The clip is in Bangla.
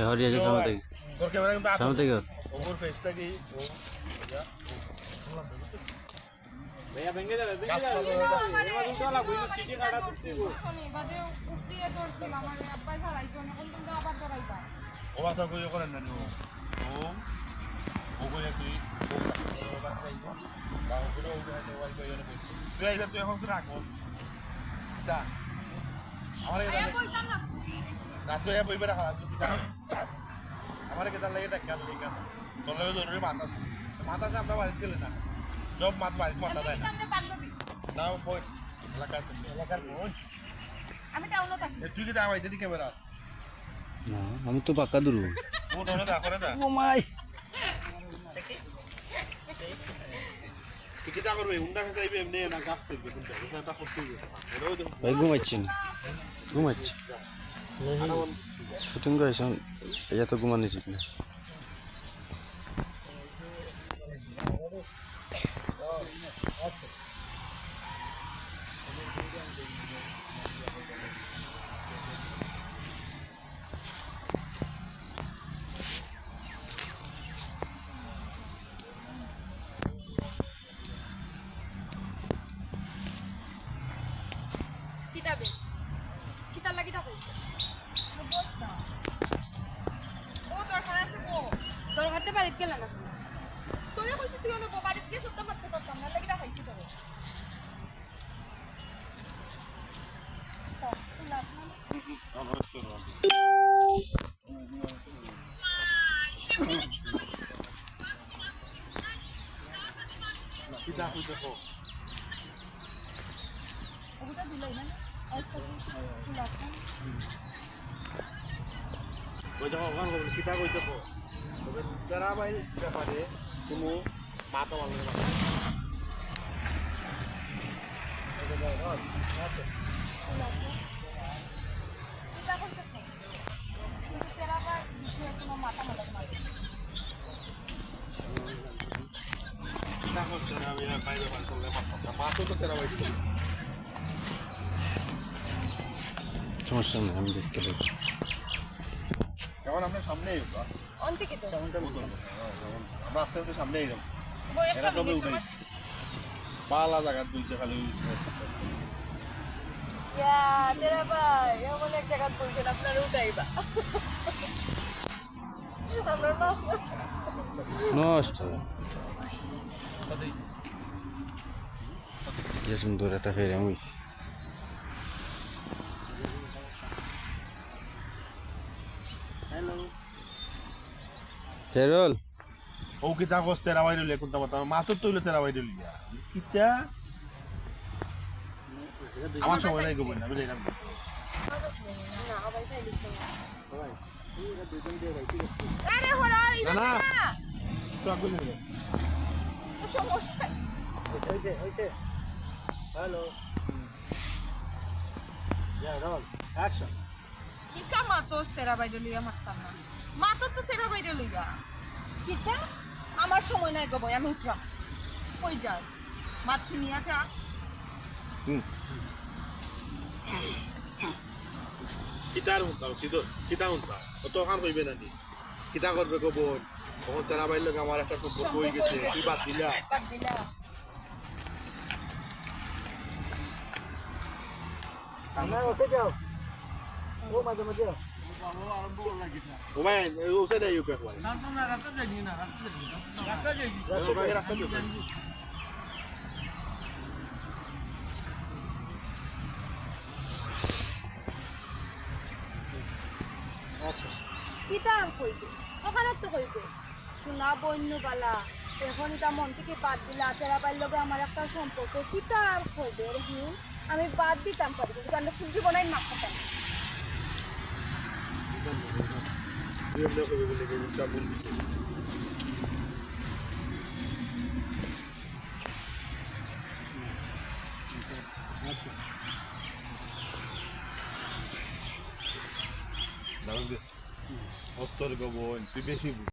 হরিয়া যে সামনে থেকে সামনে থেকে ওর ফেসটা কি ও भैया भेंगे जावे एमा দুটো লাগবে সিটি কাটা দিতে গো বাদে উঠিয়ে দৌড়ছিল আমার আব্বাই চালাইতো না কোন তোমরা আবার দৌড়াইবা ও কথা কই করেন না ও ও কই তুই ও কথা কইবো বাবা করে ও কথা ওই কই না তুই আইবা তুই এখন রাখ দা আমারে আয়া কইতাম না না তুই আইবা বইবা রাখ আমারে কেদার লাগে টাকা লাগে তোর লাগে জরুরি মাথা মাথা আমরা বাড়ি চলে না জব মাথা দেয় না আমরা বান্ধবী নাও বই এলাকার বোন আমি টাউনে থাকি তুই কি দাওয়াই দিদি ক্যামেরা না আমি তো পাক্কা দূর ও ধরে দা করে দা ও মাই তুই কি দা করবে উন্ডা খাইবে এমনি না গাছ চাইবে কিন্তু এটা করতে হবে এরও দেখো ভাই ঘুমাচ্ছি না ঘুমাচ্ছি শুটিং করেছ এত ঘুমানি ঠিক না কিতাবে কিতাব লাগি তা কইছে বস্তা ও দরকার আছে গো দরকারতে বাড়িতে গেল না তোরে কইছি তুই না বাড়িতে গিয়ে সত্য মারতে পারতাম না লাগি তা খাইছি তোরে কিতা কইতে কো ওটা দিলাই না আজকে তুই ওই দেখো ওখান কিতা কইতে কো তবে যারা ভাই ব্যাপারে কোনো মাথা ভালো না কিতা করতে কিন্তু তেরা বা বিষয়ে কোনো মাথা মাথা মারে কিতা করতে আমি বাইরে বার করলে মাথা তো তেরা ভাই সমস্যা নেই আমি দেখতে পাই এখন আমরা সামনে অন্তে কি তো আমরা আস্তে আস্তে সামনে এলাম বই একটা এরা সবে উঠে পালা জায়গা দুইটা খালি ইয়া তেরা ভাই এমন এক জায়গা বলছেন আপনারা উঠাইবা আমরা নষ্ট যে সুন্দর একটা ফেরে হয়েছে ফেরল ও কিতা কস তেরা ভাই রইলে কোনটা মাথা মাথা তুইলে তেরা ভাই রইলি কিতা আমার সময় নাই গো বই আমি যাইলাম আরে হরা না না তো আগুন নেই সমস্যা হইছে হ্যালো ইয়া রোল অ্যাকশন কিতা মাতোস তেরা বাইরে লইয়া মারতাম না মাতো তো তেরা বাইরে লইয়া কিতা আমার সময় নাই গো বই আমি উঠলাম কই যাস মাত নিয়া যা কিতার হুনতাম সিধো কিতা হুনতাম তো ওখান কইবে না কিতা করবে গো বোন তখন তেরা ভাই লোক আমার একটা সম্পর্ক হয়ে গেছে তুই বাদ দিলা বাদ দিলা আমরা ওতে যাও ও মাঝে মাঝে ও ভাই ও সে দেই উপে ভাই না না রাতে যাই না রাতে যাই ও ভাই রাখতে দিও কিতা আর কইবে ওখানে তো কইবে শোনা বন্যবালা এখন এটা মন থেকে বাদ দিলা তেরা বাইর লগে আমার একটা সম্পর্ক কিতা আর কইবে রহিম আমি বাদ দিতাম পারি কিন্তু আমি খুব জীবনে না খাতাম তুই এমনি কইবে বলে কি উল্টা বলবি দারুণ দে অস্তর গবন তুই বেশি